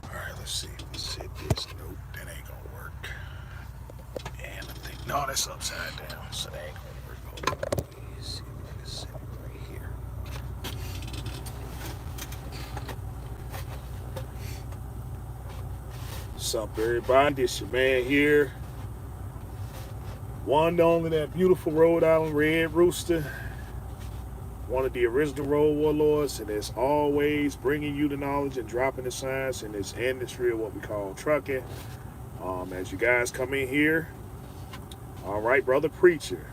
Alright, let's see. Let's hit this. Nope, that ain't gonna work. And I think, no, that's upside down, so that ain't gonna work. Hold on. Let's see if it's right here. What's up, everybody? This your man here. One and only that beautiful Rhode Island Red Rooster. One of the original road warlords, and as always, bringing you the knowledge and dropping the science in this industry of what we call trucking. As you guys come in here, all right, brother preacher.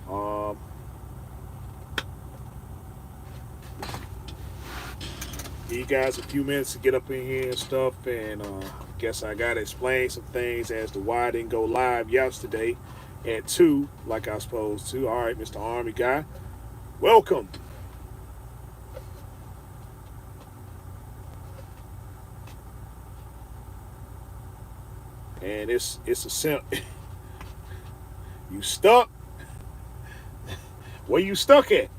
Um, Give you guys a few minutes to get up in here and stuff, and guess I gotta explain some things as to why I didn't go live yesterday at 2 like I was supposed to. All right, Mr. Army guy, welcome. And it's a you stuck? Where you stuck at?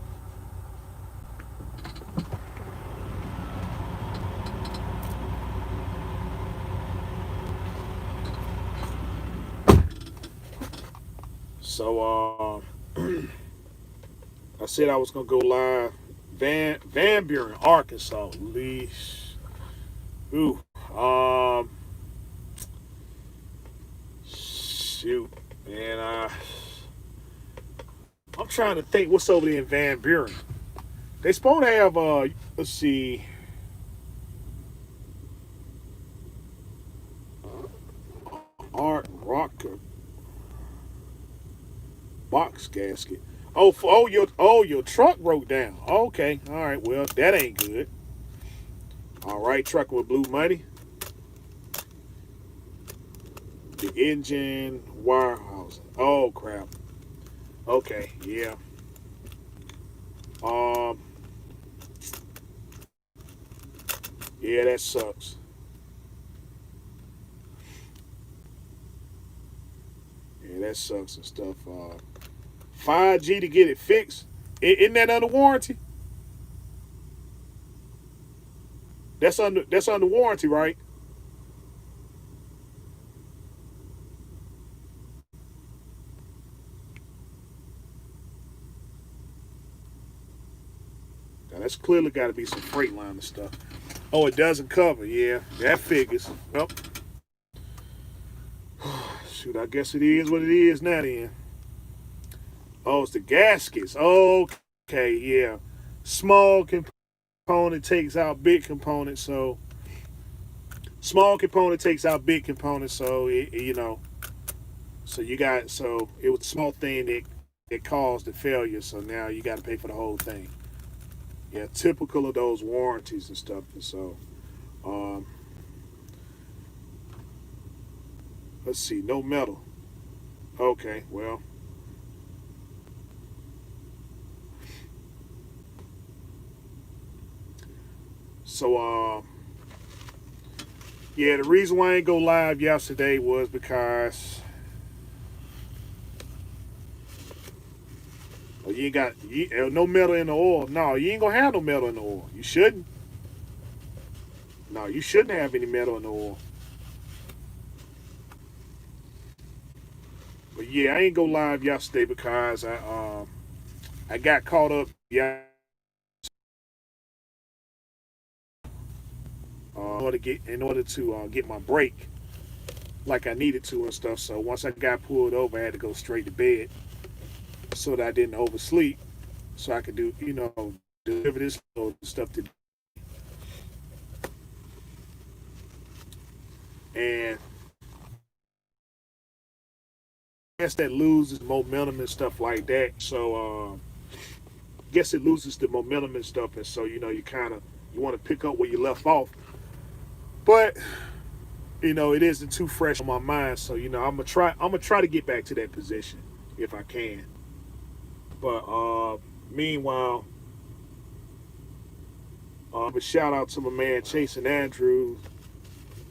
So I said I was gonna go live. Van Buren, Arkansas. Leash. Ooh. Shoot. And I'm trying to think what's over there in Van Buren. They supposed to have let's see. Art Rocker box gasket. Your truck broke down. Okay, all right. Well, that ain't good. All right, truck with blue money. The engine wire housing. Oh crap. Okay, yeah. Um, yeah, that sucks. Yeah, that sucks and stuff. 5G to get it fixed. Isn't that under warranty? That's under warranty, right? Now, that's clearly got to be some freight line and stuff. Oh, it doesn't cover. Yeah, that figures. Well, shoot, I guess it is what it is now. Then. Oh, it's the gaskets. Okay, yeah. Small component takes out big component, so small component takes out big component. So so it was a small thing that caused the failure. So now you got to pay for the whole thing. Yeah, typical of those warranties and stuff. And so, um, let's see, no metal. Okay, well, so yeah, the reason why I didn't go live yesterday was because you ain't got no metal in the oil. No, you ain't gonna have no metal in the oil. You shouldn't. No, you shouldn't have any metal in the oil. But yeah, I ain't go live yesterday because I got caught up. Yeah, in order to get my break like I needed to and stuff. So once I got pulled over, I had to go straight to bed so that I didn't oversleep, so I could do deliver this stuff to. And I guess that loses momentum and stuff like that. So I guess it loses the momentum and stuff, and so you want to pick up where you left off, but it isn't too fresh on my mind. So I'm gonna try to get back to that position if I can. But meanwhile, a shout out to my man Chase and Andrews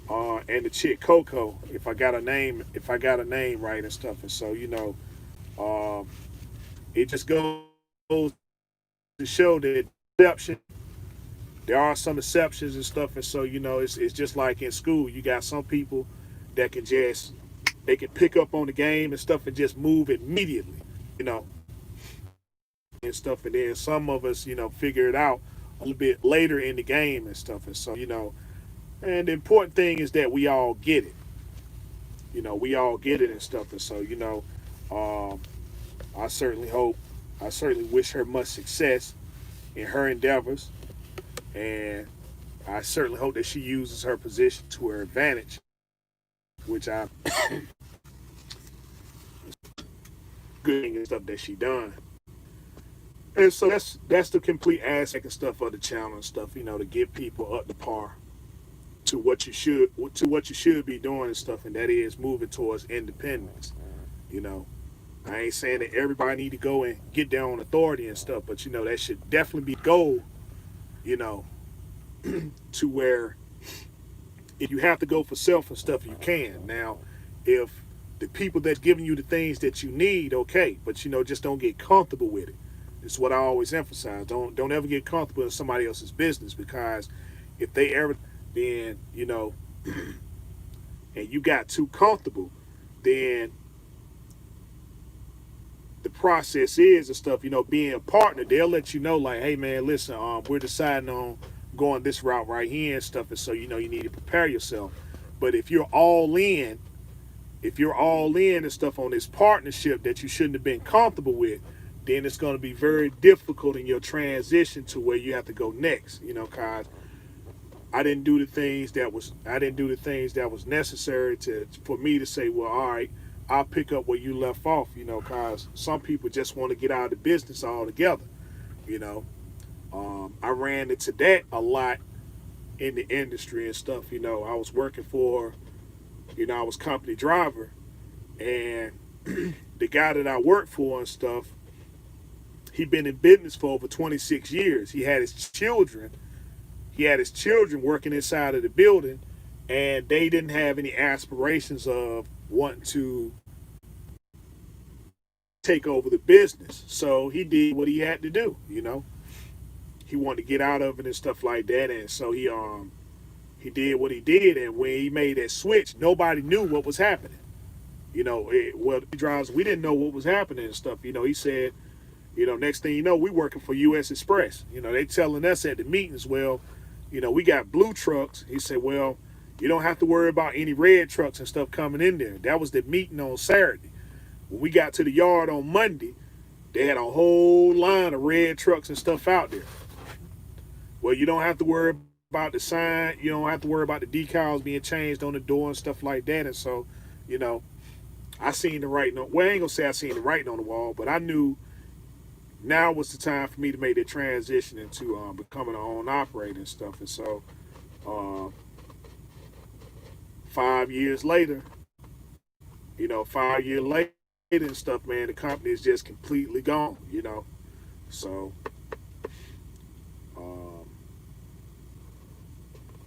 and the chick Coco. If I got a name right and stuff, and so um, it just goes to show that exception. There are some exceptions and stuff, and so it's just like in school. You got some people that can just they can pick up on the game and stuff and just move immediately, you know, and stuff. And then some of us, figure it out a little bit later in the game and stuff. And so, and the important thing is that we all get it. We all get it and stuff. And so, um, I certainly hope, I certainly wish her much success in her endeavors. And I certainly hope that she uses her position to her advantage, which I good and stuff that she done. And so that's the complete aspect and stuff of the channel and stuff, to get people up to par to what you should be doing and stuff, and that is moving towards independence. You know, I ain't saying that everybody need to go and get their own authority and stuff, but that should definitely be goal. You know, to where if you have to go for self and stuff, you can. Now, if the people that's giving you the things that you need, okay, but just don't get comfortable with it. It's what I always emphasize. Don't ever get comfortable in somebody else's business, because if they ever then and you got too comfortable, then the process is and stuff, being a partner, they'll let you know, like, hey man, listen, we're deciding on going this route right here and stuff, and so you need to prepare yourself. But if you're all in and stuff on this partnership that you shouldn't have been comfortable with, then it's going to be very difficult in your transition to where you have to go next. Cause I didn't do the things that was necessary for me to say, well, all right, I'll pick up where you left off. Cause some people just want to get out of the business altogether. I ran into that a lot in the industry and stuff. I was working for, I was company driver, and the guy that I worked for and stuff, he'd been in business for over 26 years. He had his children working inside of the building, and they didn't have any aspirations of wanting to take over the business. So he did what he had to do, He wanted to get out of it and stuff like that, and so he did what he did, and when he made that switch, nobody knew what was happening. We didn't know what was happening and stuff. He said, next thing you know, we working for U.S. Express. They telling us at the meetings, well, we got blue trucks. He said, well, you don't have to worry about any red trucks and stuff coming in there. That was the meeting on Saturday. When we got to the yard on Monday, they had a whole line of red trucks and stuff out there. Well, you don't have to worry about the sign. You don't have to worry about the decals being changed on the door and stuff like that. And so, I seen the writing on, well, I ain't gonna say I seen the writing on the wall, but I knew now was the time for me to make the transition into becoming an own operator and stuff. And so 5 years later, 5 years later and stuff, man, the company is just completely gone, So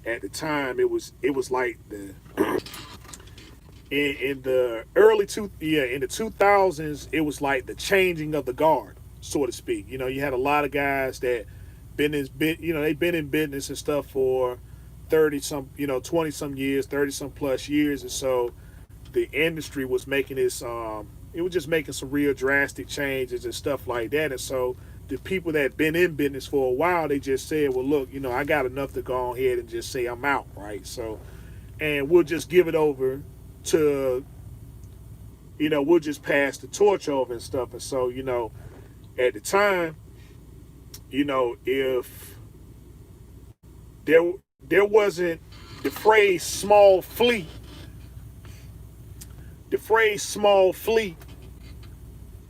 at the time, it was like the in the in the 2000s, it was like the changing of the guard, so to speak. You had a lot of guys that they've been in business and stuff for 30 some, 20 some years, 30 some plus years. And so the industry was making this, it was just making some real drastic changes and stuff like that. And so the people that had been in business for a while, they just said, well, look, I got enough to go ahead and just say I'm out, right? So, and we'll just give it over to, we'll just pass the torch over and stuff. And so, at the time, if there wasn't the phrase small fleet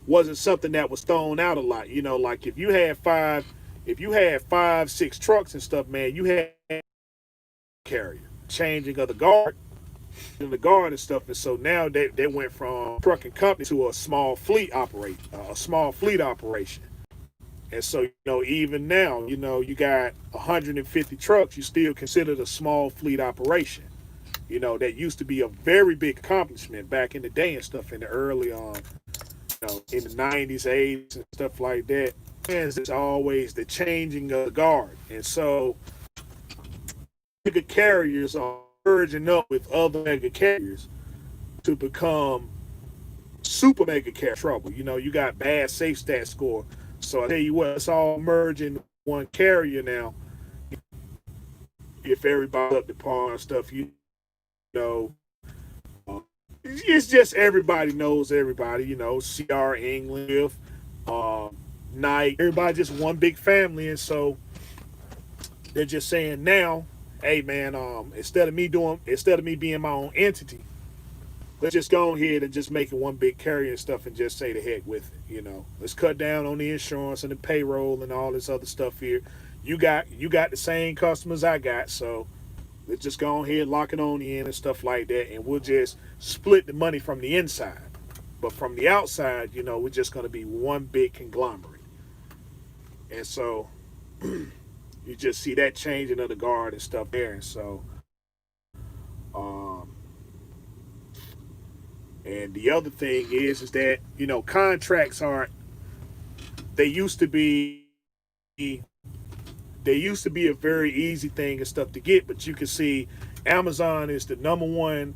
wasn't something that was thrown out a lot. Like if you had 5-6 trucks and stuff, man, you had carrier changing of the guard and stuff. And so now they went from trucking company to a small fleet operation. And so, even now, you got 150 trucks, you still consider it a small fleet operation. That used to be a very big accomplishment back in the day and stuff, in the early in the 90s, 80s and stuff like that. it's always the changing of the guard. And so mega carriers are merging up with other mega carriers to become super mega carrier trouble. You know, you got bad safe stat score. So I tell you what, it's all merging one carrier now. If everybody's up to par and stuff, you know, it's just everybody knows everybody. You know, CR England, Nike, everybody just one big family, and so they're just saying now, hey man, instead of me being my own entity, let's just go ahead and just make it one big carrier and stuff and just say the heck with it. You know, let's cut down on the insurance and the payroll and all this other stuff here. You got the same customers I got, so let's just go ahead and lock it on in and stuff like that, and we'll just split the money from the inside. But from the outside, you know, we're just going to be one big conglomerate. And so you just see that changing of the guard and stuff there. And so, um, and the other thing is that, you know, contracts aren't, they used to be, they used to be a very easy thing and stuff to get, but you can see Amazon is the number one,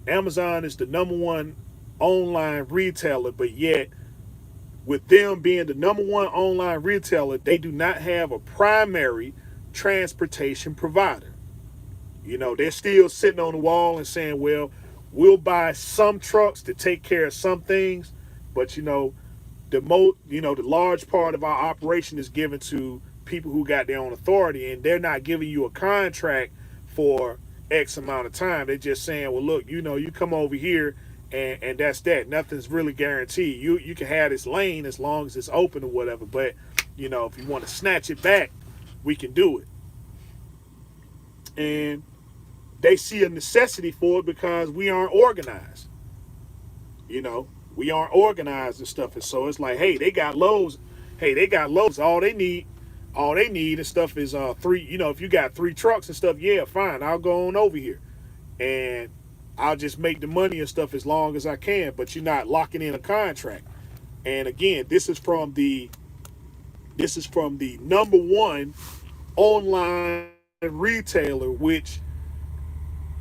Amazon is the number one online retailer, but yet with them being the number one online retailer, they do not have a primary transportation provider. You know, they're still sitting on the wall and saying, well, we'll buy some trucks to take care of some things, but you know, the large part of our operation is given to people who got their own authority, and they're not giving you a contract for X amount of time. They're just saying, well, look, you know, you come over here and that's that. Nothing's really guaranteed. You can have this lane as long as it's open or whatever, but you know, if you want to snatch it back, we can do it. And they see a necessity for it because we aren't organized. You know, we aren't organized and stuff. And so it's like, hey, they got loads. Hey, they got loads. All they need and stuff is three. You know, if you got 3 trucks and stuff, yeah, fine. I'll go on over here, and I'll just make the money and stuff as long as I can. But you're not locking in a contract. And again, this is from the number one online retailer, which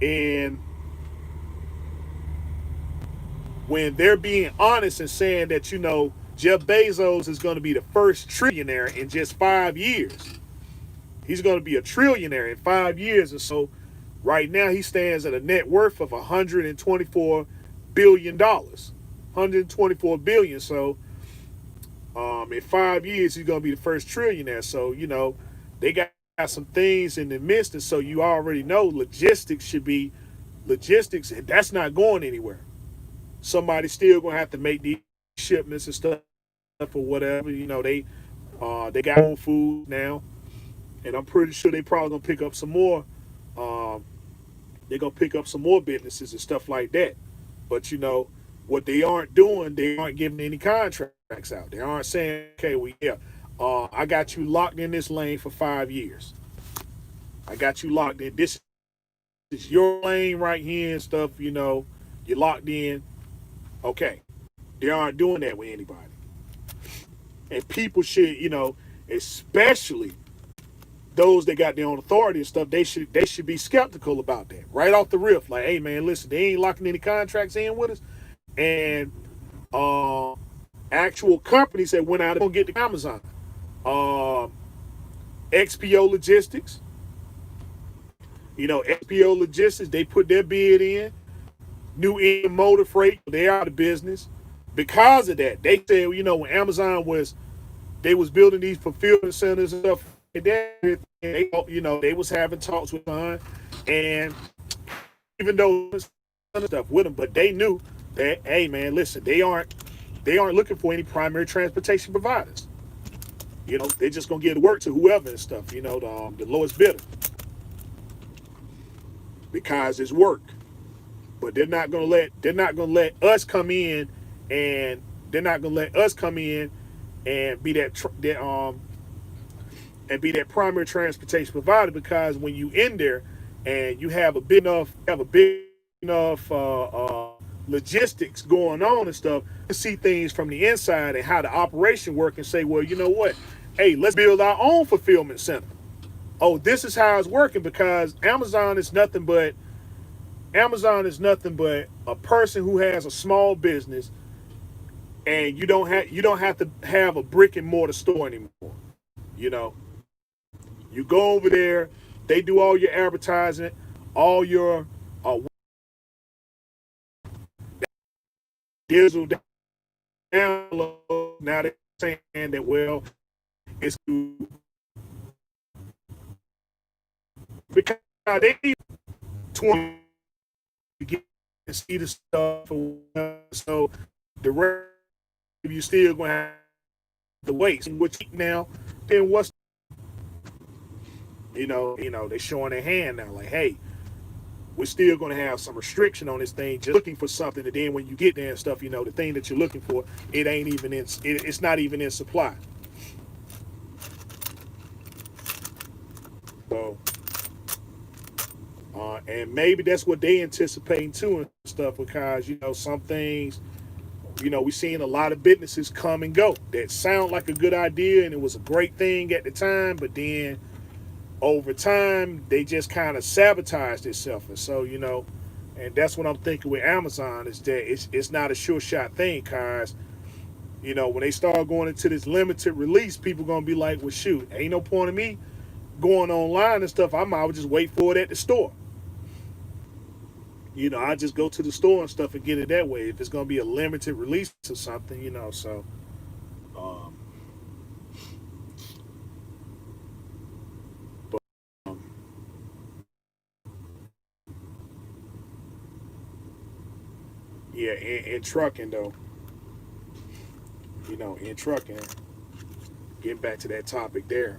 in when they're being honest and saying that, you know, Jeff Bezos is going to be the first trillionaire in just 5 years. He's going to be a trillionaire in 5 years. And so right now he stands at a net worth of $124 billion. $124 billion. So in 5 years, he's going to be the first trillionaire. So, you know, they got some things in the midst. And so you already know logistics, and that's not going anywhere. Somebody's still going to have to make these shipments and stuff or whatever. You know, they got own food now, and I'm pretty sure they probably gonna pick up some more. They're gonna pick up some more businesses and stuff like that. But you know what they aren't doing? They aren't giving any contracts out. They aren't saying, okay, well, yeah, I got you locked in this lane for 5 years. I got you locked in. This is your lane right here and stuff. You know, you're locked in. Okay. They aren't doing that with anybody. And people should, you know, especially those that got their own authority and stuff, they should be skeptical about that. Right off the rip. Like, hey man, listen, they ain't locking any contracts in with us. And actual companies that went out and get the Amazon. XPO Logistics. You know, XPO Logistics, they put their bid in. New England Motor Freight, they out of business. Because of that, they said, you know, when Amazon was building these fulfillment centers and stuff like that, they, you know, they was having talks with Amazon, and even though stuff with them, but they knew that, hey man, listen, they aren't looking for any primary transportation providers. You know, they just gonna give the work to whoever and stuff. You know, the lowest bidder, because it's work. But they're not gonna let us come in. And they're not gonna let us come in and be that primary transportation provider, because when you in there and you have a big enough logistics going on and stuff, to see things from the inside and how the operation work and say, well, you know what? Hey, let's build our own fulfillment center. Oh, this is how it's working, because Amazon is nothing but a person who has a small business, and you don't have to have a brick and mortar store anymore. You know, you go over there, they do all your advertising, all your digital download. Now they're saying that, well, it's because they 20 to get and see the stuff, so the rest of you still gonna have the weights. Which now, then what's, they showing their hand now, like, hey, we're still going to have some restriction on this thing, just looking for something. And then when you get there and stuff, the thing that you're looking for, it ain't even it's not even in supply. So, and maybe that's what they anticipating too and stuff, because, some things, we're seeing a lot of businesses come and go that sound like a good idea and it was a great thing at the time, but then over time they just kind of sabotaged itself. And so, and that's what I'm thinking with Amazon, is that it's not a sure shot thing, because when they start going into this limited release, people gonna be like, well, shoot, ain't no point in me going online and stuff. I might just wait for it at the store. I just go to the store and stuff and get it that way, if it's gonna be a limited release or something. So um but yeah, in trucking though, in trucking, getting back to that topic there,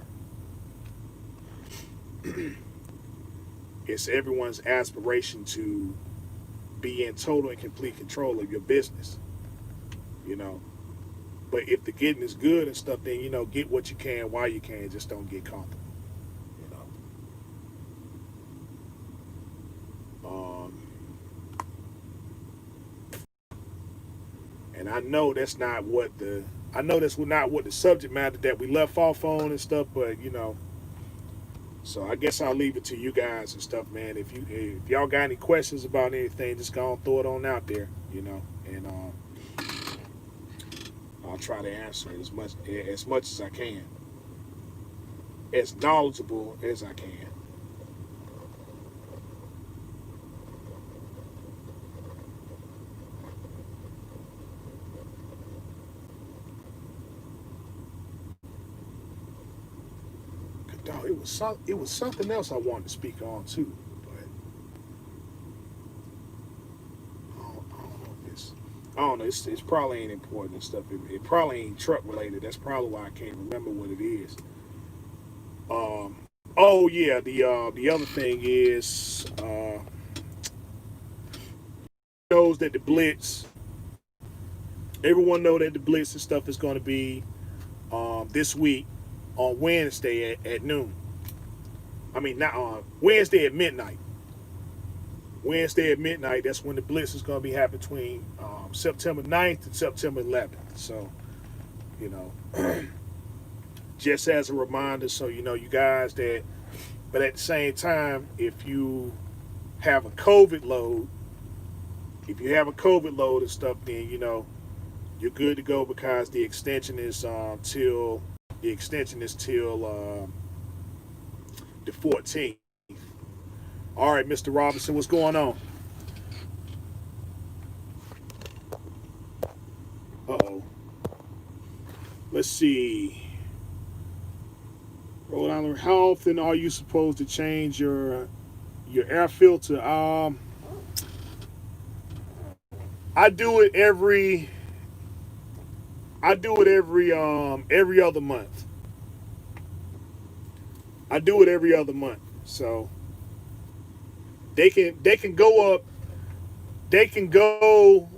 it's everyone's aspiration to be in total and complete control of your business, you know. But if the getting is good and stuff, then get what you can while you can. Just don't get comfortable, you know. And I know that's not what the subject matter that we left off on and stuff, but so I guess I'll leave it to you guys and stuff, man. If y'all got any questions about anything, just go and throw it on out there, and I'll try to answer it as much as I can, as knowledgeable as I can. Dog, it was something else I wanted to speak on too, but I don't know if it's probably ain't important and stuff. It probably ain't truck related. That's probably why I can't remember what it is. Um, oh yeah, the other thing is, knows that the blitz. Everyone know that the blitz and stuff is going to be this week on Wednesday at noon. I mean, not on Wednesday at midnight. Wednesday at midnight, that's when the blitz is going to be happening between September 9th and September 11th. So, you know, just as a reminder, so you guys that, but at the same time, have a COVID load, if you have a COVID load and stuff, then you're good to go, because the extension is till the 14th. All right, Mr. Robinson, what's going on? Uh-oh. Let's see. Rhode Island, how often are you supposed to change your air filter? I do it every other month. I do it every other month. So they can go up, they can go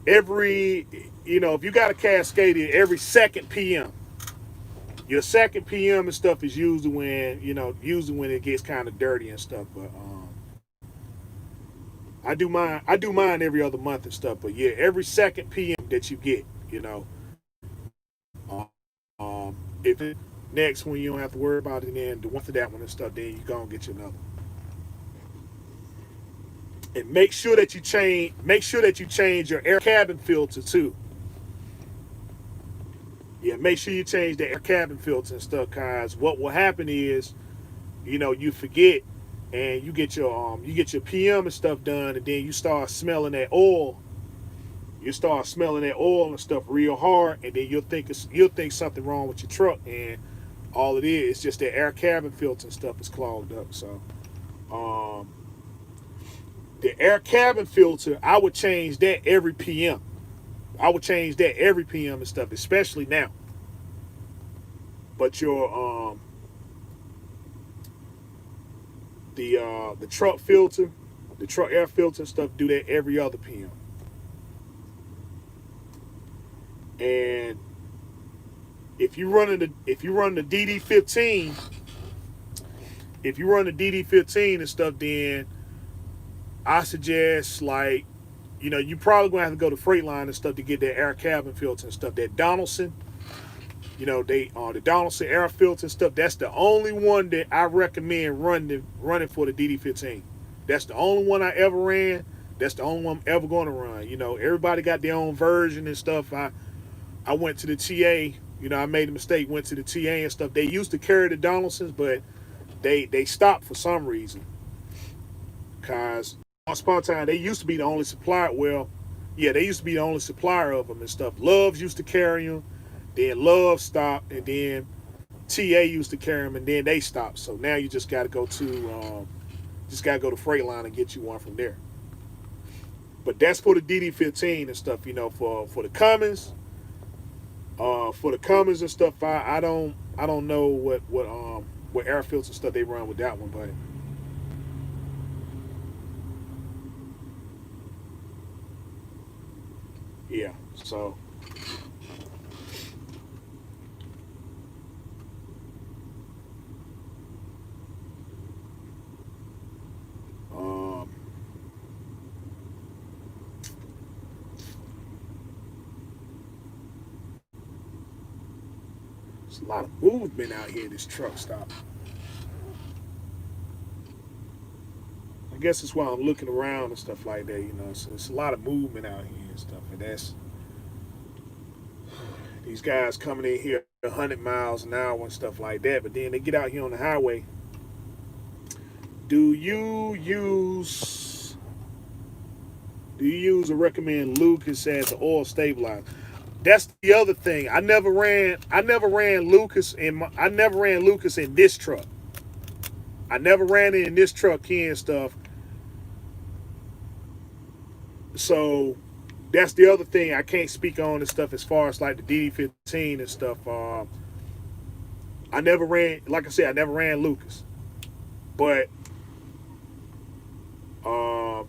every, if you got a Cascadia, every second PM. Your second PM and stuff is usually when it gets kind of dirty and stuff. But I do mine every other month and stuff. But yeah, every second PM that you get, you know, if it next one you don't have to worry about it, then the one for that one and stuff, then you go and get you another. And make sure that you change your air cabin filter too. Yeah, make sure you change the air cabin filter and stuff, cause what will happen is, you know, you forget and you get your PM and stuff done, and then you start smelling that oil. You start smelling that oil and stuff real hard, and then you'll think something wrong with your truck, and all it is just that air cabin filter and stuff is clogged up. So um, the air cabin filter, I would change that every PM. I would change that every PM and stuff, especially now. But your the truck filter, the truck air filter and stuff, do that every other PM. And if you run the DD15, if you run the DD15 and stuff, then I suggest, like, you know, you probably gonna have to go to Freightliner and stuff to get that air cabin filter and stuff. That Donaldson, you know, the Donaldson air filter and stuff. That's the only one that I recommend running for the DD15. That's the only one I ever ran. That's the only one I'm ever going to run. You know, everybody got their own version and stuff. I went to the TA. You know, I made a mistake. Went to the TA and stuff. They used to carry the Donaldsons, but they stopped for some reason. Cause on Spontan, they used to be the only supplier. Well, yeah, they used to be the only supplier of them and stuff. Love's used to carry them. Then Love stopped, and then TA used to carry them, and then they stopped. So now you just got to go to Freightliner and get you one from there. But that's for the DD15 and stuff. You know, for the Cummins, and stuff. I don't know what air filter stuff they run with that one, but yeah. So um, there's a lot of movement out here. This truck stop. I guess that's why I'm looking around and stuff like that. You know, so it's a lot of movement out here and stuff, and that's these guys coming in here 100 miles an hour and stuff like that. But then they get out here on the highway. Do you use or recommend Lucas as an oil stabilizer? That's the other thing. I never ran Lucas in this truck. I never ran it in this truck here and stuff. So that's the other thing I can't speak on and stuff as far as like the DD15 and stuff. I never ran, like I said, I never ran Lucas, but uh,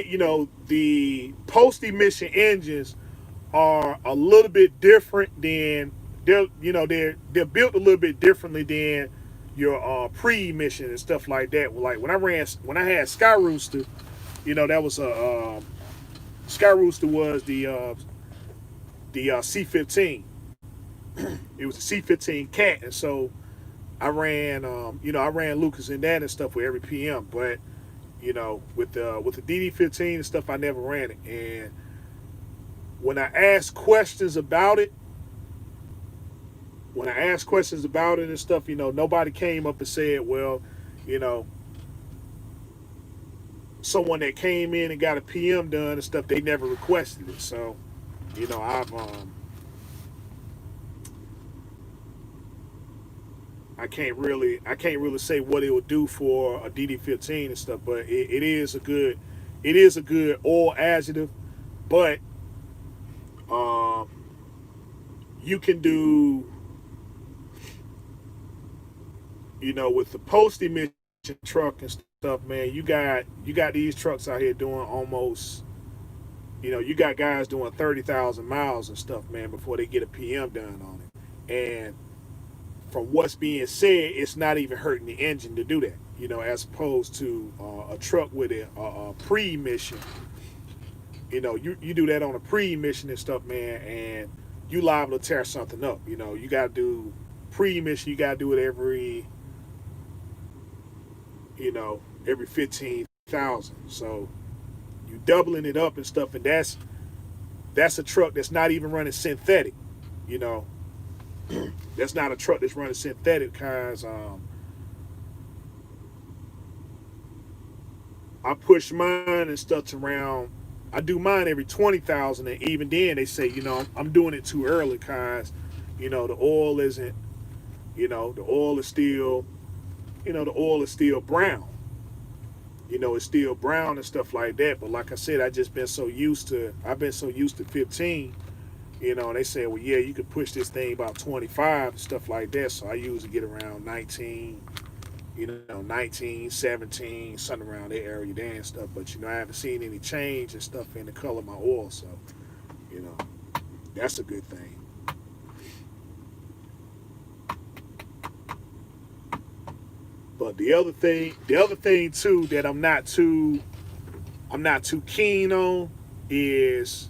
you know, the post emission engines are a little bit different than they're built a little bit differently than your pre-emission and stuff like that. Like when I had Sky Rooster, you know, that was a Sky Rooster was the C15. It was a C15 cat, and so I ran Lucas in that and stuff with every PM. But you know, with the DD15 and stuff, I never ran it. And when I asked questions about it, and stuff, you know, nobody came up and said, well, you know, someone that came in and got a PM done and stuff, they never requested it. So, you know, I can't really say what it would do for a DD15 and stuff, but it is a good oil additive. But um, you can do, you know, with the post emission truck and stuff, man. You got these trucks out here doing almost, you know, you got guys doing 30,000 miles and stuff, man, before they get a PM done on it. And from what's being said, it's not even hurting the engine to do that. you know, as opposed to a truck with a pre-emission. You know, you do that on a pre-emission and stuff, man, and you liable to tear something up. You know, you got to do pre-emission. You got to do it every, you know, every 15,000. So you doubling it up and stuff, and that's a truck that's not even running synthetic. You know, that's not a truck that's running synthetic, cause I push mine and stuff to around. I do mine every 20,000, and even then they say, you know, I'm doing it too early, cause, you know, the oil isn't, you know, the oil is still, you know, the oil is still brown. You know, it's still brown and stuff like that. But like I said, I've been so used to 15. You know, and they say, well, yeah, you could push this thing about 25 and stuff like that. So I usually get around 19, you know, 19, 17, something around that area there and stuff. But, you know, I haven't seen any change and stuff in the color of my oil. So, you know, that's a good thing. But the other thing too that I'm not too keen on is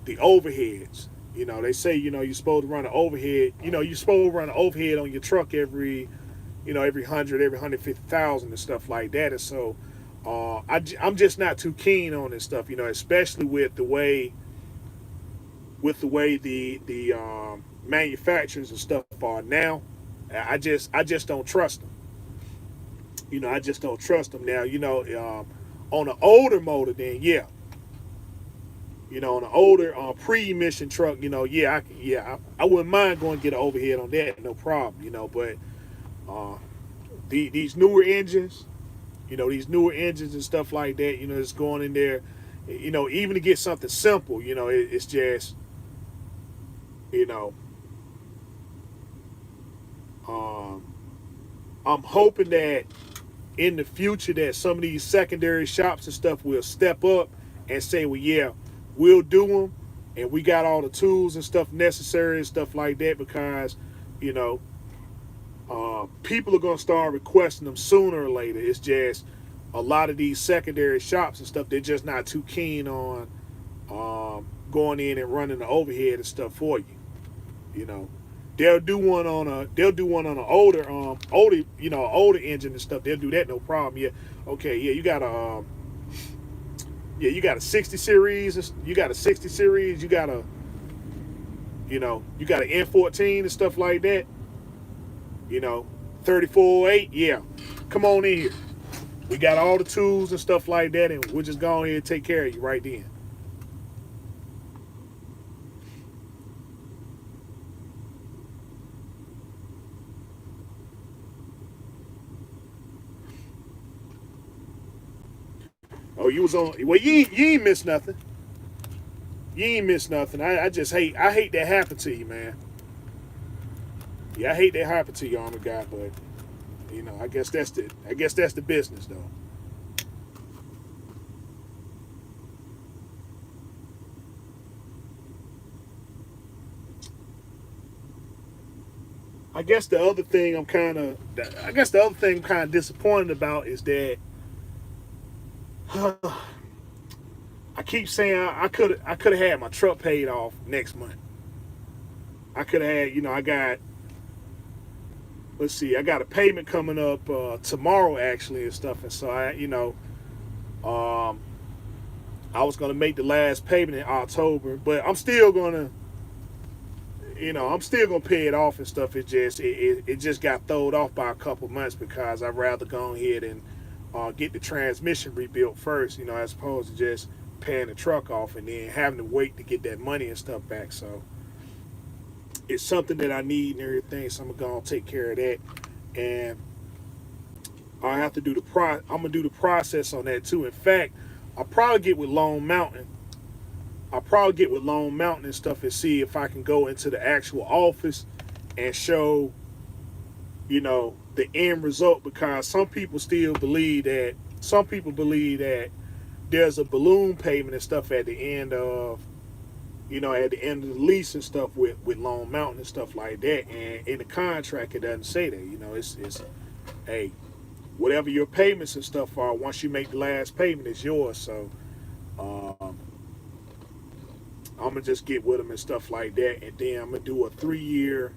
the overheads. You know, they say, you know, you're supposed to run an overhead. You know, you're supposed to run an overhead on your truck every, you know, every 150,000 and stuff like that. And so, I'm just not too keen on this stuff. You know, especially with the way the manufacturers and stuff are now. I just don't trust them. You know, I just don't trust them now. You know, on an older motor, then yeah. You know, on an older pre-emission truck, you know, I wouldn't mind going to get an overhead on that, no problem. You know, but these newer engines, you know, these newer engines and stuff like that, you know, it's going in there. You know, even to get something simple, you know, it's just, you know, I'm hoping that in the future that some of these secondary shops and stuff will step up and say, well, yeah, we'll do them, and we got all the tools and stuff necessary and stuff like that, because, you know, people are going to start requesting them sooner or later. It's just a lot of these secondary shops and stuff, they're just not too keen on going in and running the overhead and stuff for you. You know, they'll do one on an older you know, older engine and stuff. They'll do that, no problem. Yeah, okay, yeah, you got a you got a 60 series, you got a 60 series, you got a, you know, you got an N14 and stuff like that. You know, 3408, yeah, come on in here. We got all the tools and stuff like that, and we'll just go ahead and take care of you right then. Oh, you was on. Well, you ain't missed nothing. You ain't missed nothing. I hate that happen to you, man. Yeah, I hate that happen to you, Armor Guy. But you know, I guess that's the business, though. I guess the other thing I'm kind of disappointed about is that I keep saying I could have had my truck paid off next month. I could have had, you know, let's see, I got a payment coming up tomorrow actually and stuff, and so um, I was gonna make the last payment in October, but I'm still gonna pay it off and stuff. It just got thrown off by a couple months because I'd rather go ahead and get the transmission rebuilt first, you know, as opposed to just paying the truck off and then having to wait to get that money and stuff back. So it's something that I need and everything. So I'm gonna take care of that, and I have to do I'm gonna do the process on that too. In fact, I'll probably get with Lone Mountain. I'll probably get with Lone Mountain and stuff and see if I can go into the actual office and show, you know, the end result, because some people believe that there's a balloon payment and stuff at the end of, you know, at the end of the lease and stuff with Lone Mountain and stuff like that. And in the contract, it doesn't say that. You know, it's hey, whatever your payments and stuff are, once you make the last payment, it's yours. So I'm gonna just get with them and stuff like that, and then I'm gonna do a 3 year.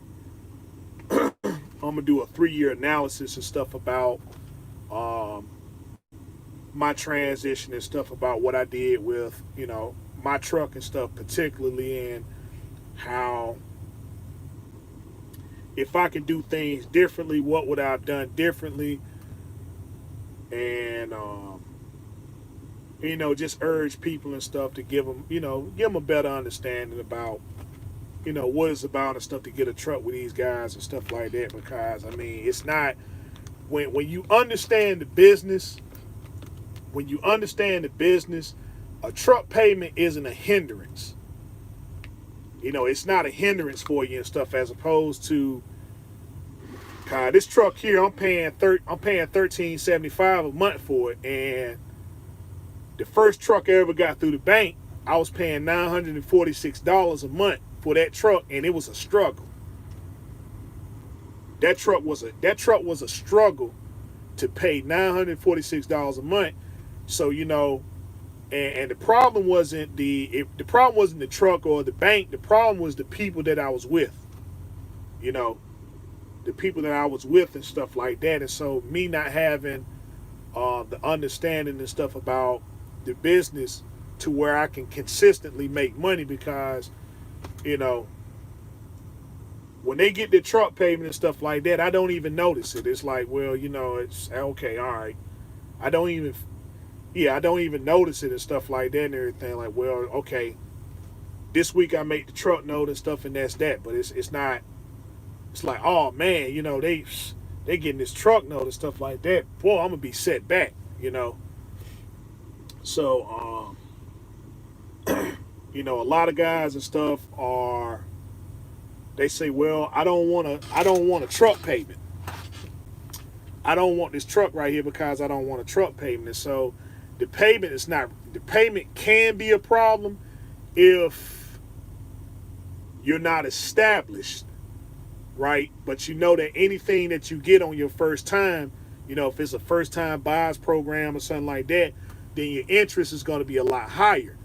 I'm gonna do a 3 year analysis and stuff about um, my transition and stuff about what I did with my truck and stuff, particularly, and how if I could do things differently, what would I have done differently, and just urge people and stuff to give them a better understanding about what it's about and stuff to get a truck with these guys and stuff like that. Because I mean, it's not when you understand the business, a truck payment isn't a hindrance. It's not a hindrance for you and stuff, as opposed to this truck here. I'm paying $13.75 a month for it, and the first truck I ever got through the bank, I was paying $946 a month for that truck, and it was a struggle. That truck was a struggle to pay $946 a month. So and the problem wasn't the truck or the bank. The problem was the people that I was with. The people that I was with and stuff like that. And so me not having the understanding and stuff about the business to where I can consistently make money, because when they get the truck payment and stuff like that, I don't even notice it. It's like, well, it's okay, all right. I don't even notice it and stuff like that and everything. Like, well, okay, this week I make the truck note and stuff, and that's that. But it's not. It's like, oh man, they getting this truck note and stuff like that. Boy, I'm gonna be set back. So a lot of guys and stuff they say, well, I don't want a truck payment. I don't want this truck right here because I don't want a truck payment. And so the payment can be a problem if you're not established, right? But that anything that you get on your first time, if it's a first time buyers program or something like that, then your interest is going to be a lot higher.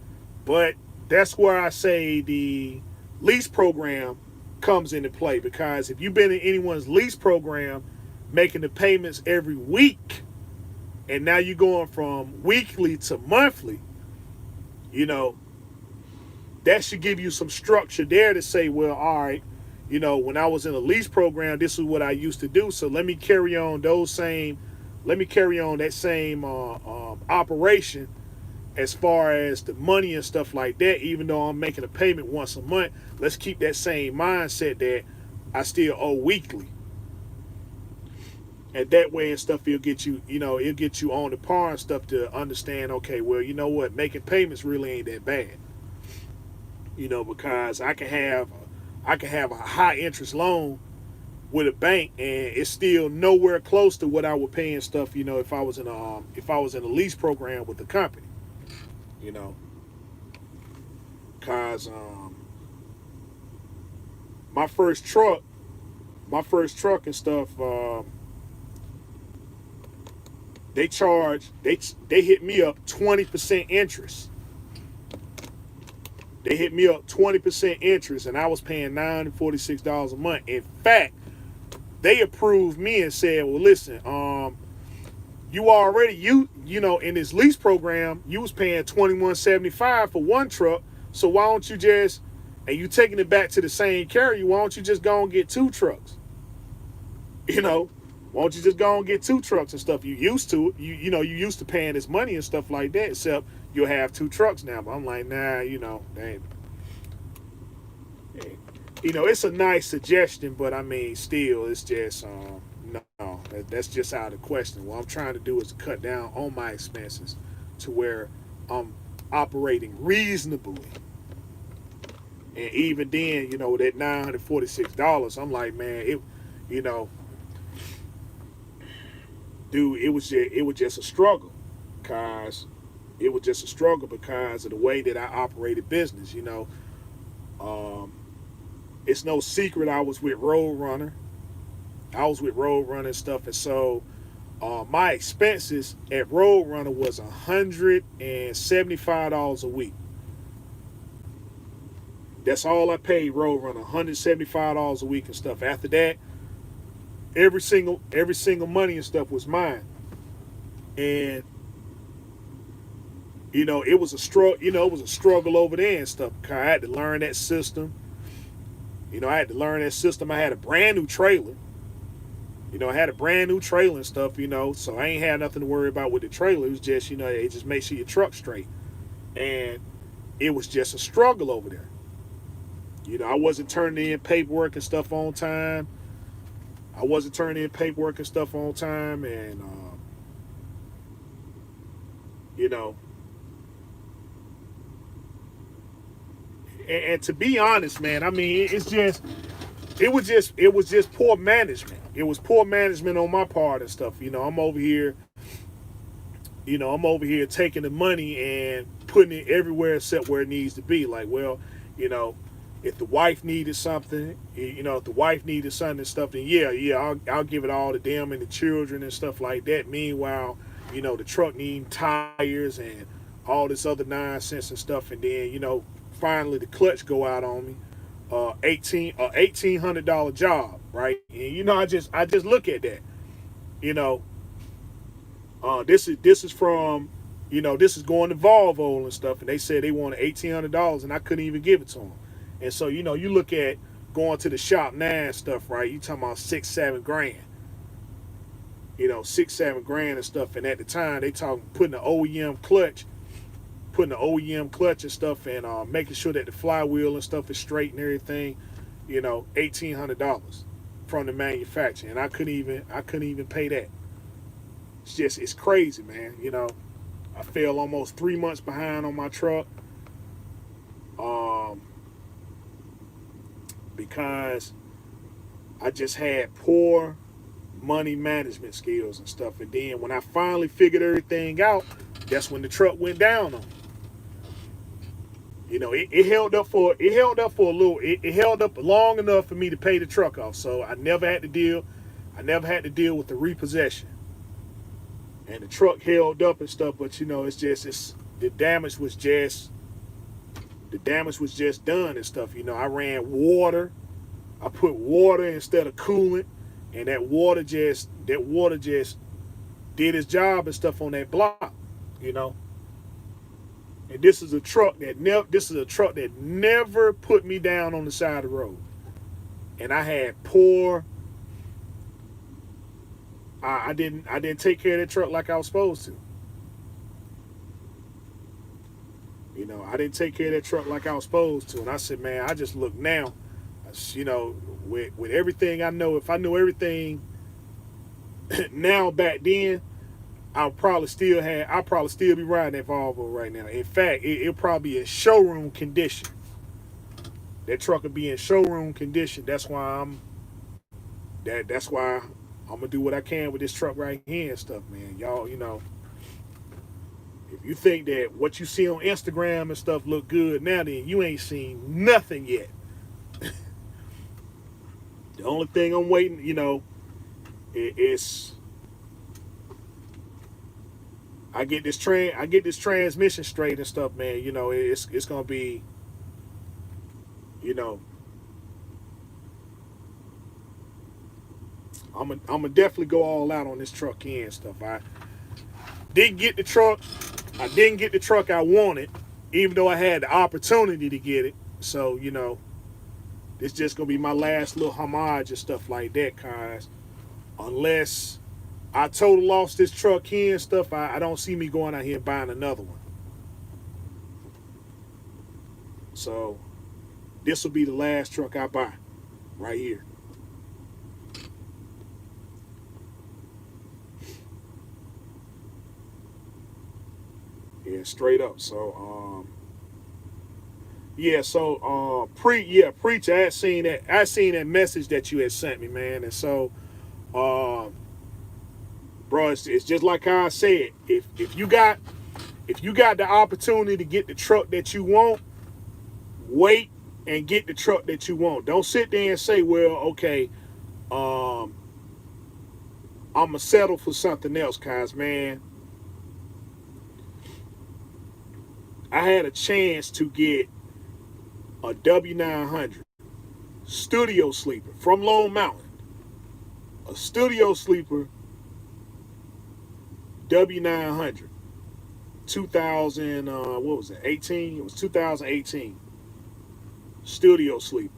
But that's where I say the lease program comes into play, because if you've been in anyone's lease program making the payments every week, and now you're going from weekly to monthly, that should give you some structure there to say, well, all right, when I was in a lease program, this is what I used to do. So let me carry on that same operation as far as the money and stuff like that. Even though I'm making a payment once a month, let's keep that same mindset that I still owe weekly. And that way and stuff, it'll get you on the par and stuff to understand, okay, well, you know what, making payments really ain't that bad. Because I can have a high interest loan with a bank, and it's still nowhere close to what I would pay and stuff, if I was in a lease program with the company. Because my first truck and stuff, they hit me up 20% interest. They hit me up 20% interest, and I was paying $946 a month. In fact, they approved me and said, well, listen, you already, in this lease program, you was paying $21.75 for one truck. So why don't you and you taking it back to the same carrier, why don't you just go and get two trucks? Why don't you just go and get two trucks and stuff? You used to, you used to paying this money and stuff like that, except you'll have two trucks now. But I'm like, nah, it's a nice suggestion, but I mean, still, it's just, no, that's just out of the question. What I'm trying to do is to cut down on my expenses to where I'm operating reasonably. And even then, that $946, I'm like, man, dude, it was just a struggle, because of the way that I operated business. It's no secret I was with Roadrunner. And stuff, and so My expenses at Roadrunner was $175 a week. That's all I paid Roadrunner, $175 a week and stuff. After that, every single money and stuff was mine. And it was a struggle. It was a struggle over there and stuff. I had to learn that system. I had to learn that system. I had a brand new trailer. I had a brand new trailer and stuff. So I ain't had nothing to worry about with the trailer. It was just, they just make sure your truck's straight. And it was just a struggle over there. I wasn't turning in paperwork and stuff on time. And you know, and to be honest, man, I mean, it was just poor management. It was poor management on my part and stuff. I'm over here taking the money and putting it everywhere except where it needs to be. Like, well, you know, if the wife needed something, and stuff, then I'll give it all to them and the children and stuff like that. Meanwhile, the truck needing tires and all this other nonsense and stuff, and then, finally the clutch go out on me. $1,800 job, right? And I just look at that. This is from, this is going to Volvo and stuff, and they said they wanted $1,800, and I couldn't even give it to them. And so, you look at going to the shop now and stuff, right? You talking about 6-7 grand. 6-7 grand and stuff. And at the time, they talking putting the OEM clutch and stuff, and making sure that the flywheel and stuff is straight and everything. $1,800 from the manufacturer, and I couldn't even pay that. It's crazy, man. I fell almost 3 months behind on my truck. Because I just had poor money management skills and stuff. And then when I finally figured everything out, that's when the truck went down on me. It held up for a little. It held up long enough for me to pay the truck off. So I never had to deal with the repossession. And the truck held up and stuff, but the damage was just done and stuff. I ran water. I put water instead of coolant, and that water just did its job and stuff on that block. And this is a truck that never put me down on the side of the road. And I had poor. I didn't take care of that truck like I was supposed to. I didn't take care of that truck like I was supposed to. And I said, man, I just look now, with everything I know, if I knew everything now back then, I'll probably still be riding that Volvo right now. In fact, it'll probably be in showroom condition. That truck will be in showroom condition. That's why I'm gonna do what I can with this truck right here and stuff, man. Y'all, if you think that what you see on Instagram and stuff look good now, then you ain't seen nothing yet. The only thing I'm waiting, is I get this transmission straight and stuff, man. It's gonna be, I'm gonna definitely go all out on this truck here and stuff. I didn't get the truck I wanted, even though I had the opportunity to get it. So, it's just gonna be my last little homage and stuff like that, cause unless I total lost this truck here and stuff, I don't see me going out here and buying another one. So this will be the last truck I buy right here. Yeah, straight up. So Preacher, I seen that message that you had sent me, man. And so bro, it's just like how I said, if you got the opportunity to get the truck that you want, wait and get the truck that you want. Don't sit there and say, well, okay, I'ma settle for something else, cause man, I had a chance to get a W900 studio sleeper from Lone Mountain, a studio sleeper W900, 2000 what was it, 18? It was 2018 studio sleeper,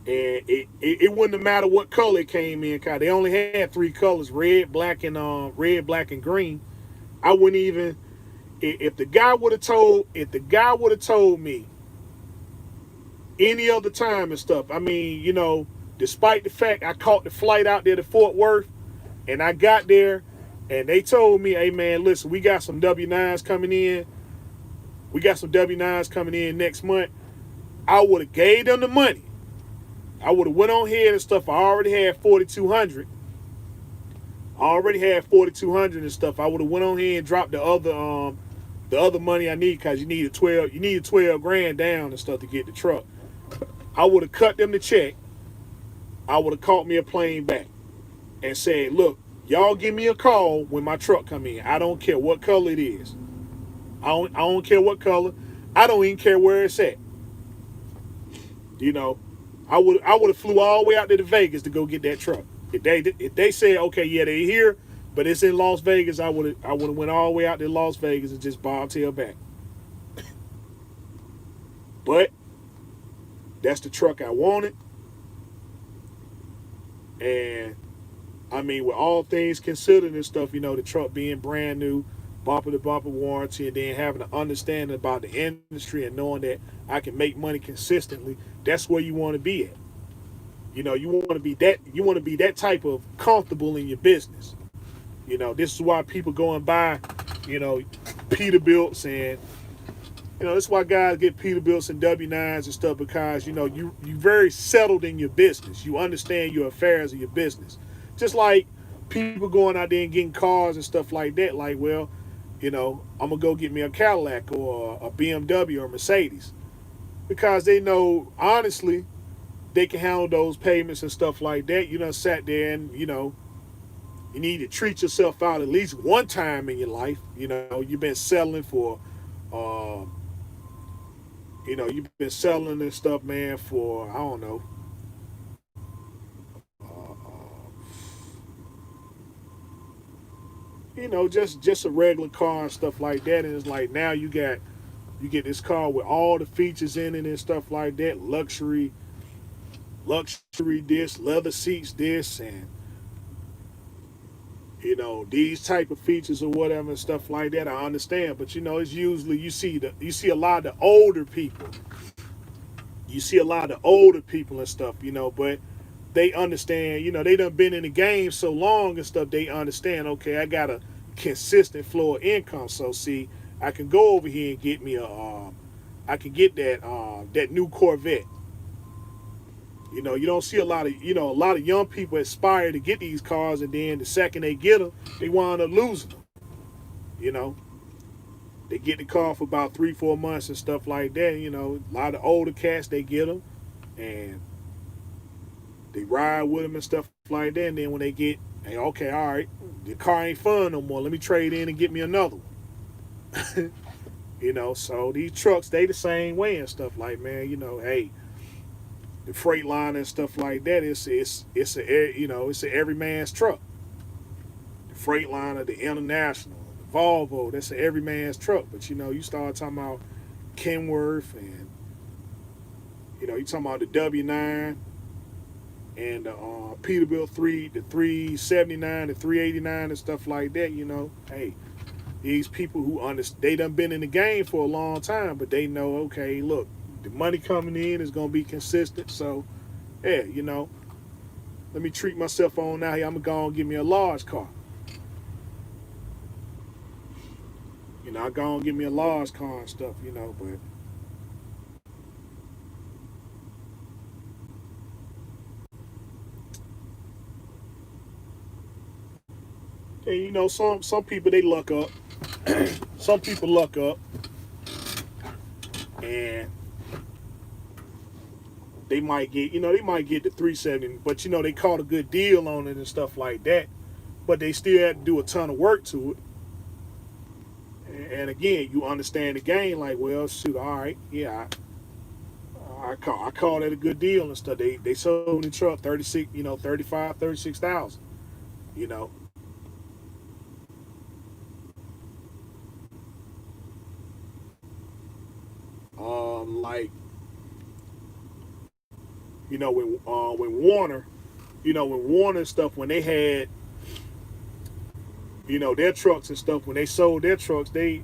and it wouldn't have mattered what color it came in. Cause they only had three colors: red, black, and green. I wouldn't even if the guy would have told me any other time and stuff. I mean, despite the fact I caught the flight out there to Fort Worth, and I got there, and they told me, "Hey man, listen, we got some W9s coming in. We got some W9s coming in next month." I would have gave them the money. I would have went on here and stuff. I already had 4,200. And stuff. I would have went on here and dropped the other money I need, because you need 12 grand down and stuff to get the truck. I would have cut them the check. I would have caught me a plane back and said, "Look, y'all give me a call when my truck come in. I don't care what color it is. I don't care what color. I don't even care where it's at." I would have flew all the way out to Vegas to go get that truck. If they said, "Okay, yeah, they're here, but it's in Las Vegas," I would have went all the way out to Las Vegas and just bobtail back. But that's the truck I wanted. And I mean, with all things considered and stuff, the truck being brand new, bumper to bumper warranty, and then having an understanding about the industry and knowing that I can make money consistently, that's where you want to be at. You want to be that type of comfortable in your business. This is why people go and buy, Peterbilts, and that's why guys get Peterbilts and W9s and stuff, because you're very settled in your business. You understand your affairs of your business. Just like people going out there and getting cars and stuff like that. Like, well, I'm gonna go get me a Cadillac or a BMW or a Mercedes, because they know honestly they can handle those payments and stuff like that. You done sat there and you need to treat yourself out at least one time in your life. You've been selling for you've been selling this stuff, man, for, I don't know, just a regular car and stuff like that. And it's like, now you get this car with all the features in it and stuff like that, luxury this, leather seats this, and these type of features or whatever and stuff like that. I understand, but it's usually you see a lot of the older people. You see a lot of the older people and stuff, but they understand, they done been in the game so long and stuff, they understand, okay, I got a consistent flow of income. So see, I can go over here and get me I can get that new Corvette. You don't see a lot of young people aspire to get these cars, and then the second they get them, they wind up losing them. They get the car for about 3-4 months and stuff like that. A lot of older cats, they get them and they ride with them and stuff like that. And then when they get, hey, okay, all right, the car ain't fun no more. Let me trade in and get me another one. So these trucks, they the same way and stuff like, man, hey, the Freightliner and stuff like that, it's a every man's truck. The Freightliner, the International, the Volvo, that's a every man's truck. But you start talking about Kenworth, and you talking about the W9 and the Peterbilt 379, the 389 and stuff like that. Hey, these people who they done been in the game for a long time, but they know, okay, look, the money coming in is going to be consistent. So, yeah, let me treat myself on now here. I'm going to go and get me a large car. I go and get me a large car and stuff, but and some people, they luck up. Some people luck up and they might get, they might get the 370, but they caught a good deal on it and stuff like that. But they still had to do a ton of work to it. And again, you understand the game, like, well, shoot, all right, yeah, I call that a good deal and stuff. They sold the truck 36, 35, 36,000, you know. Like, when Warner, when Warner and stuff, when they had, their trucks and stuff, when they sold their trucks, they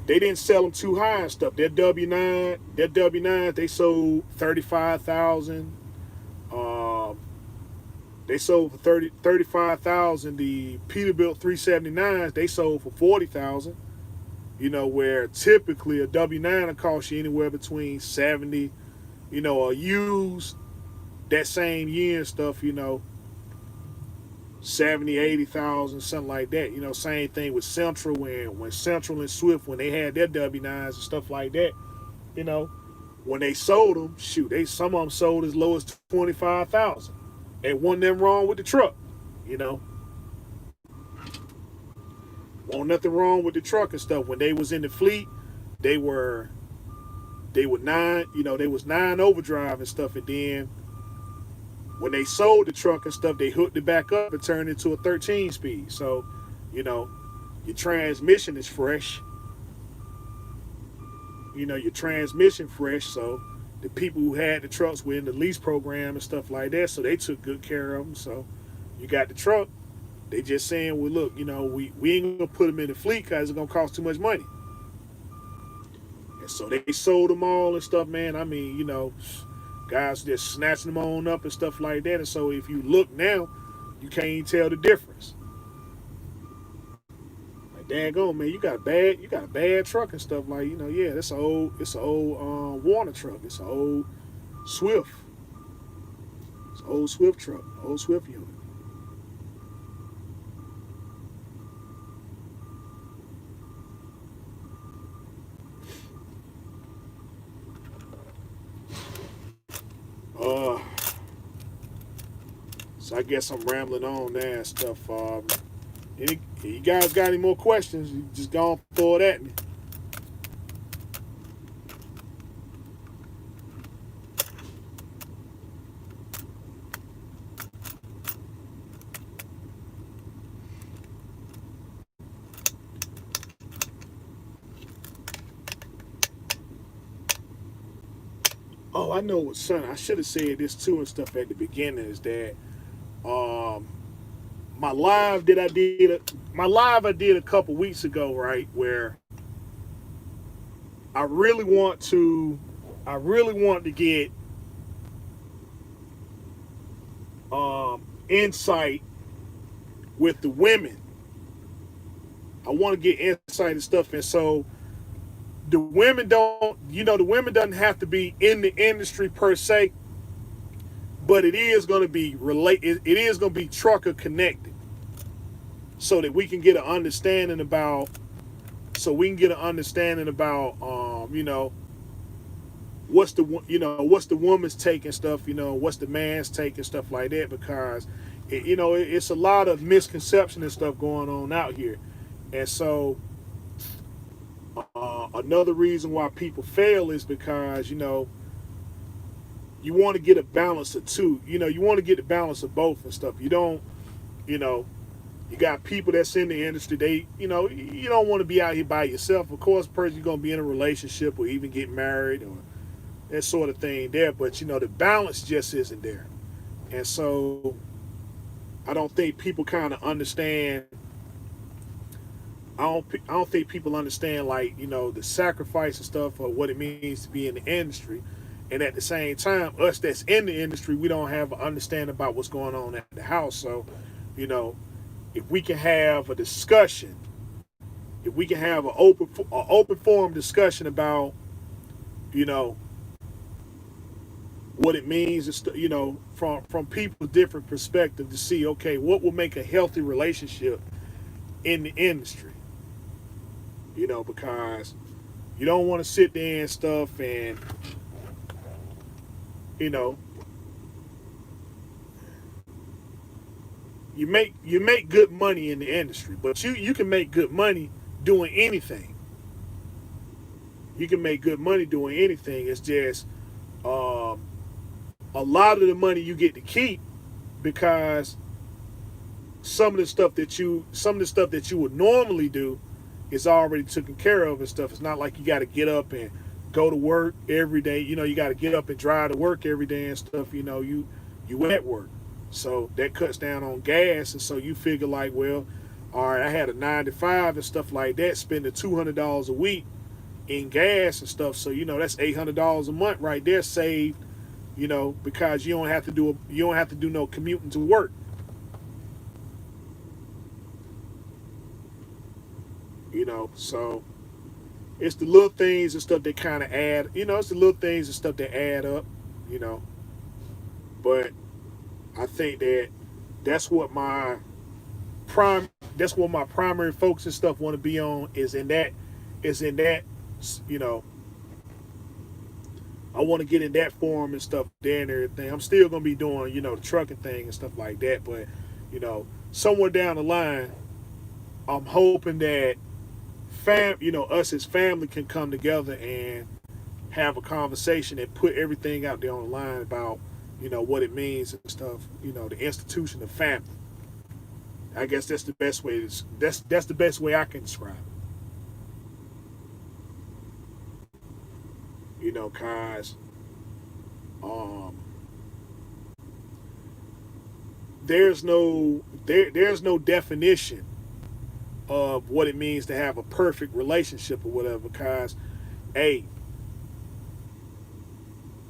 didn't sell them too high and stuff. Their W9, they sold 35,000. Um, they sold for 35,000. The Peterbilt 379s, they sold for 40,000. Where typically a W9 will cost you anywhere between 70, a used that same year and stuff, 70, 80,000, something like that. Same thing with Central when Central and Swift, when they had their W9s and stuff like that, you know, when they sold them, shoot, some of them sold as low as 25,000. And wasn't nothing wrong with the truck, you know. Wasn't nothing wrong with the truck and stuff. When they was in the fleet, they were nine, they was 9 overdrive and stuff, and then when they sold the truck and stuff, they hooked it back up and turned it into a 13 speed. So, your transmission is fresh. Your transmission fresh. So the people who had the trucks were in the lease program and stuff like that. So they took good care of them. So you got the truck. They just saying, well, look, we ain't gonna put them in the fleet because it's gonna cost too much money. And so they sold them all and stuff, man. I mean, guys just snatching them on up and stuff like that. And so if you look now, you can't even tell the difference. Like, daggone, man, you got a bad truck and stuff. Like, yeah, it's an old Warner truck. It's an old Swift. It's an old Swift truck, old Swift unit. Uh, so I guess I'm rambling on there and stuff. You guys got any more questions? You just go and throw it at me. Oh, I know what, son. I should have said this too and stuff at the beginning. Is that um, my live I did a couple weeks ago, right? Where I really want to get insight with the women. I want to get insight and stuff, and so the women doesn't have to be in the industry per se, but it is going to be it is going to be trucker connected, so that we can get an understanding about what's the woman's take and stuff, what's the man's take and stuff like that, because it's a lot of misconception and stuff going on out here. And so another reason why people fail is because you want to get a balance of two. You want to get the balance of both and stuff. You don't, you got people that's in the industry. They, you don't want to be out here by yourself. Of course, person you're gonna be in a relationship or even get married or that sort of thing there. But the balance just isn't there. And so I don't think people kind of understand. I don't think people understand, like, the sacrifice and stuff or what it means to be in the industry. And at the same time, us that's in the industry, we don't have an understanding about what's going on at the house. So, if we can have a discussion, if we can have an open forum discussion about, what it means, from people's different perspective, to see, okay, what will make a healthy relationship in the industry, because you don't want to sit there and stuff and You know, you make good money in the industry, but you can make good money doing anything. You can make good money doing anything. It's just um, a lot of the money you get to keep because some of the stuff that you would normally do is already taken care of and stuff. It's not like you got to get up and go to work every day. You know, you got to get up and drive to work every day and stuff. You know, you at work, so that cuts down on gas, and so you figure like, well, all right, I had a 9 to 5 and stuff like that, spending $200 a week in gas and stuff. So you know that's $800 a month right there saved. You know, because you don't have to do no commuting to work. You know, so it's the little things and stuff that kind of add. You know, it's the little things and stuff that add up. You know, but I think that that's what my that's what my primary focus and stuff want to be on is in that you know I want to get in that form and stuff there and everything. I'm still gonna be doing, you know, the trucking thing and stuff like that, but you know, somewhere down the line, I'm hoping that you know, us as family can come together and have a conversation and put everything out there on the line about, you know, what it means and stuff. You know, the institution of family. I guess that's the best way. That's the best way I can describe it. You know, cause um, there's no definition of what it means to have a perfect relationship or whatever. Cause hey,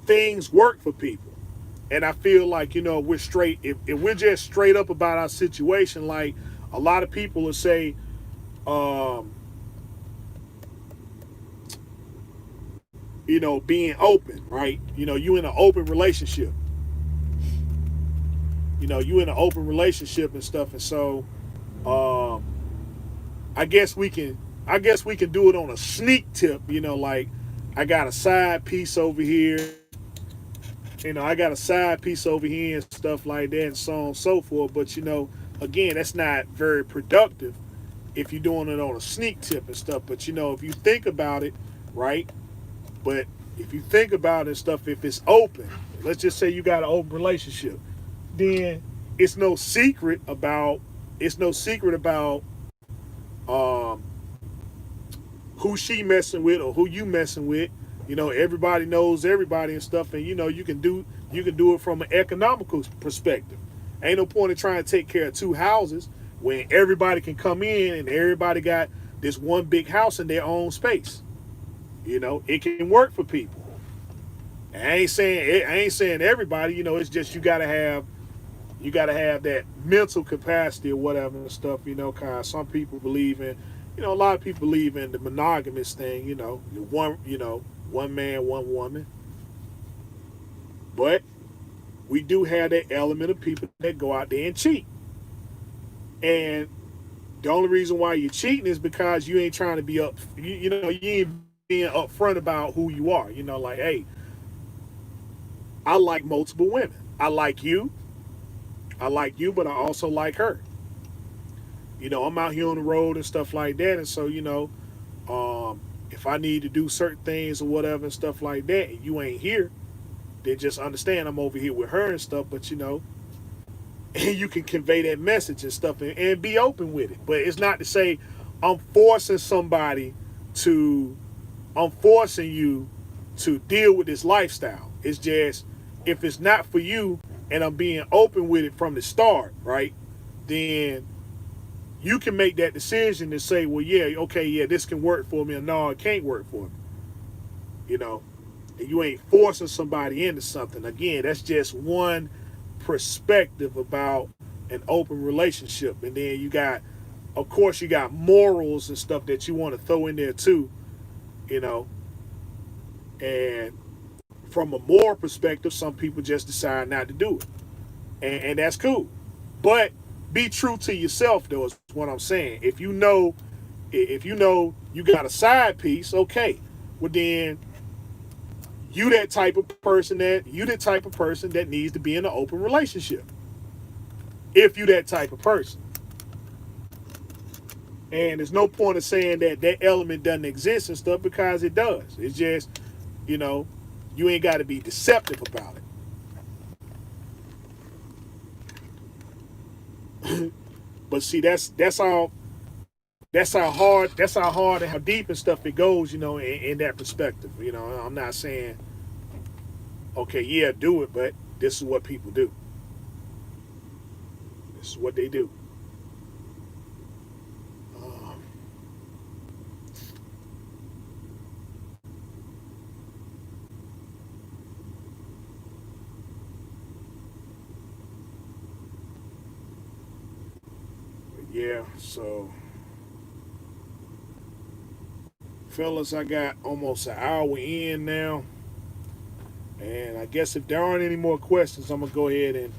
things work for people. And I feel like, you know, we're straight if we're just straight up about our situation, like a lot of people will say, um, you know, being open, right? You know, you in an open relationship. You know, you in an open relationship and stuff, and so um, I guess we can I guess we can do it on a sneak tip, you know, like I got a side piece over here, you know, I got a side piece over here and stuff like that and so on and so forth. But you know, again, that's not very productive if you're doing it on a sneak tip and stuff. But you know, if you think about it, right? But if you think about it and stuff, if it's open, let's just say you got an open relationship, then it's no secret about it's no secret about um, who she messing with or who you messing with. You know, everybody knows everybody and stuff, and you know you can do it from an economical perspective. Ain't no point in trying to take care of two houses when everybody can come in and everybody got this one big house in their own space. You know, it can work for people. I ain't saying everybody. You know, it's just you gotta have that mental capacity or whatever and stuff. You know, cause some people believe in, you know, a lot of people believe in the monogamous thing. You know, one man, one woman. But we do have that element of people that go out there and cheat. And the only reason why you're cheating is because you ain't trying to be up. You know, you ain't being upfront about who you are. You know, like, hey, I like multiple women. I like you. I like you, but I also like her. You know, I'm out here on the road and stuff like that, and so you know, if I need to do certain things or whatever and stuff like that, and you ain't here, then just understand I'm over here with her and stuff. But you know, and you can convey that message and stuff and be open with it. But it's not to say I'm forcing somebody to, I'm forcing you to deal with this lifestyle. It's just if it's not for you and I'm being open with it from the start, right? Then you can make that decision and say, well, yeah, okay, yeah, this can work for me, or no, it can't work for me. You know, and you ain't forcing somebody into something. Again, that's just one perspective about an open relationship. And then you got, of course, you got morals and stuff that you want to throw in there too, you know. And from a moral perspective, some people just decide not to do it. And that's cool. But be true to yourself, though, is what I'm saying. If you know you got a side piece, okay. Well then You that type of person that needs to be in an open relationship. If you that type of person. And there's no point of saying that that element doesn't exist and stuff, because it does. It's just, you know, you ain't got to be deceptive about it. But see, that's how hard and how deep and stuff it goes, you know, in that perspective. You know, I'm not saying, okay, yeah, do it, but this is what people do. This is what they do. Um, yeah, so fellas, I got almost an hour in now, and I guess if there aren't any more questions, I'm gonna go ahead and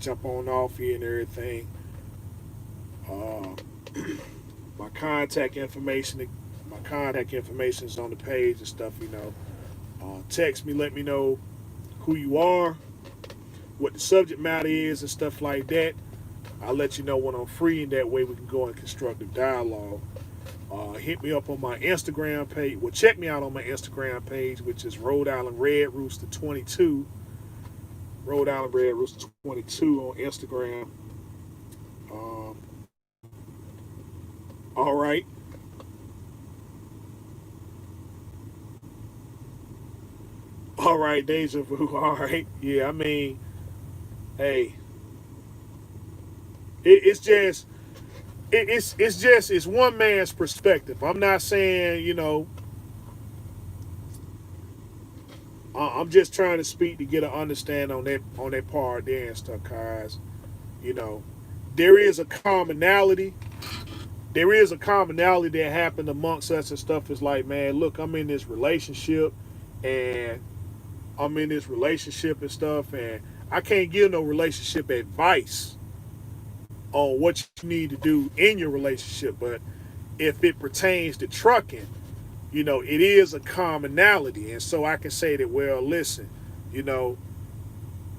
jump on off here and everything. Uh, my contact information, my contact information is on the page and stuff. You know, text me, let me know who you are, what the subject matter is, and stuff like that. I'll let you know when I'm free, and that way we can go in constructive dialogue. Hit me up on my Instagram page. Well, check me out on my Instagram page, which is Rhode Island Red Rooster 22. Rhode Island Red Rooster 22 on Instagram. Um, all right. All right, Deja Vu. All right. Yeah, I mean, hey, it's just it's one man's perspective. I'm not saying, you know, I'm just trying to speak to get an understanding on that part there and stuff, cause you know there is a commonality. There is a commonality that happened amongst us and stuff. Is like, man, look, I'm in this relationship, and and I can't give no relationship advice on what you need to do in your relationship. But if it pertains to trucking, you know, it is a commonality. And so I can say that, well, listen, you know,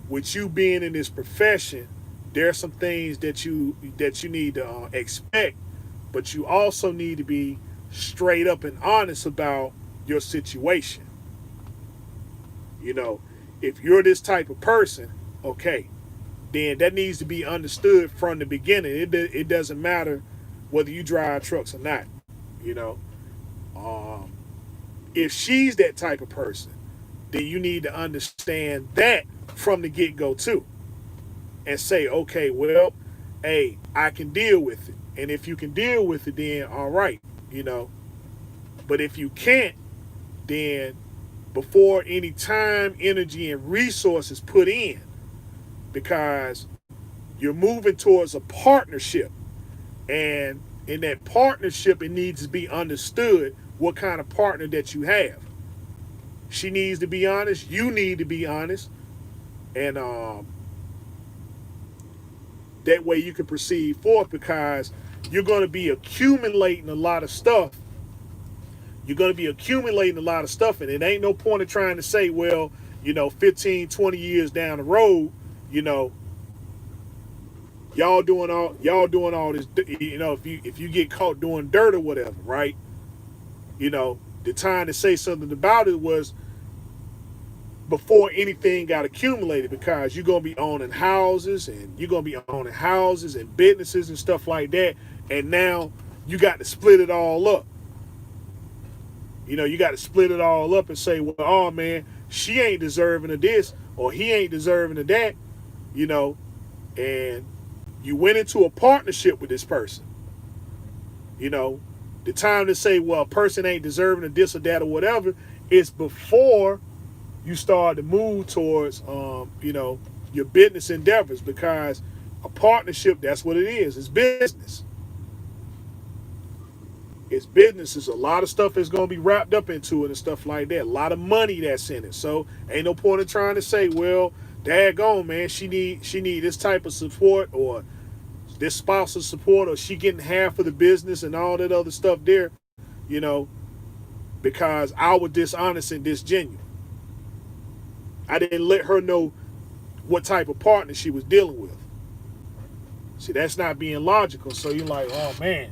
with you being in this profession, there are some things that you need to expect, but you also need to be straight up and honest about your situation. You know, if you're this type of person, okay, then that needs to be understood from the beginning. It doesn't matter whether you drive trucks or not. You know, um, if she's that type of person, then you need to understand that from the get go too, and say, okay, well, hey, I can deal with it, and if you can deal with it, then all right, you know. But if you can't, then before any time, energy, and resources put in, because you're moving towards a partnership, and in that partnership, it needs to be understood what kind of partner that you have. She needs to be honest. You need to be honest, and that way you can proceed forth, because you're going to be accumulating a lot of stuff. You're going to be accumulating a lot of stuff, and it ain't no point of trying to say, well, you know, 15, 20 years down the road, you know, y'all doing all this, you know, if you get caught doing dirt or whatever, right? You know, the time to say something about it was before anything got accumulated, because you're gonna be owning houses, and businesses and stuff like that, and now you got to split it all up. You know, you got to split it all up and say, well, oh man, she ain't deserving of this, or he ain't deserving of that, you know, and you went into a partnership with this person. You know, the time to say, well, a person ain't deserving of this or that or whatever, is before you start to move towards, you know, your business endeavors, because a partnership, that's what it is. It's business. It's business. There's a lot of stuff that's going to be wrapped up into it and stuff like that. A lot of money that's in it. So ain't no point in trying to say, well, daggone, man, she need this type of support, or this spousal support, or she getting half of the business and all that other stuff there, you know, because I was dishonest and disgenuine. I didn't let her know what type of partner she was dealing with. See, that's not being logical. So you're like, oh man,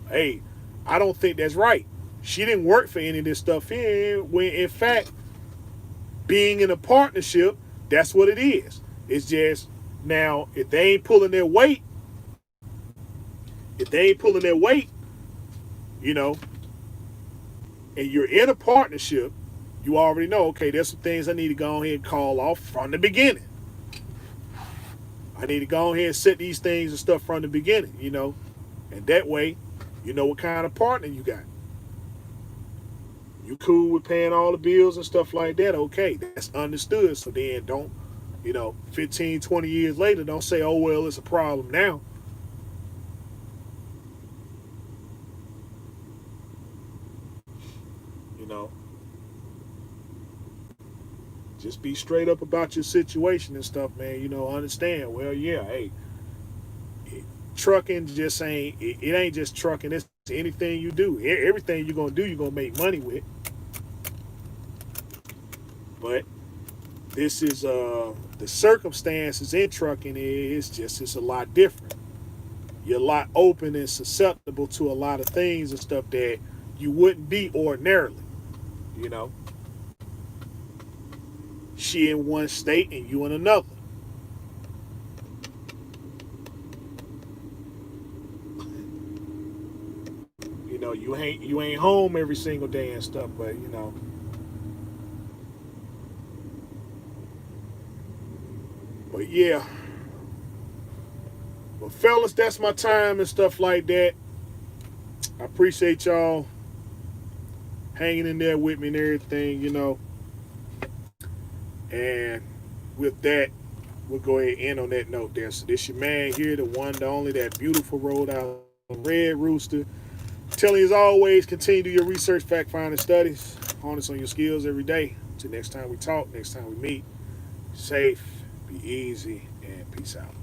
hey, I don't think that's right. She didn't work for any of this stuff here. When in fact, being in a partnership, that's what it is. It's just now if they ain't pulling their weight, if they ain't pulling their weight, you know, and you're in a partnership, you already know, okay, there's some things I need to go ahead and call off from the beginning. I need to go ahead and set these things and stuff from the beginning, and that way, you know what kind of partner you got. You cool with paying all the bills and stuff like that, okay, that's understood. So then don't, 15, 20 years later, don't say, oh, well, it's a problem now. You know, just be straight up about your situation and stuff, man. Understand. Well, yeah, hey, trucking just ain't, it ain't just trucking. It's anything you do. Everything you're going to do, you're going to make money with. But this is, the circumstances in trucking is just, it's a lot different. You're a lot open and susceptible to a lot of things and stuff that you wouldn't be ordinarily, you know. She in one state and you in another. You ain't home every single day and stuff, but yeah. But fellas, that's my time and stuff like that. I appreciate y'all hanging in there with me and everything. And with that, we'll go ahead and end on that note there. So this your man here, the one, the only, that beautiful Rhode Island Red Rooster. Telling you as always, continue to do your research, fact finding studies, harness on your skills every day. Until next time we talk, next time we meet, safe, be easy, and peace out.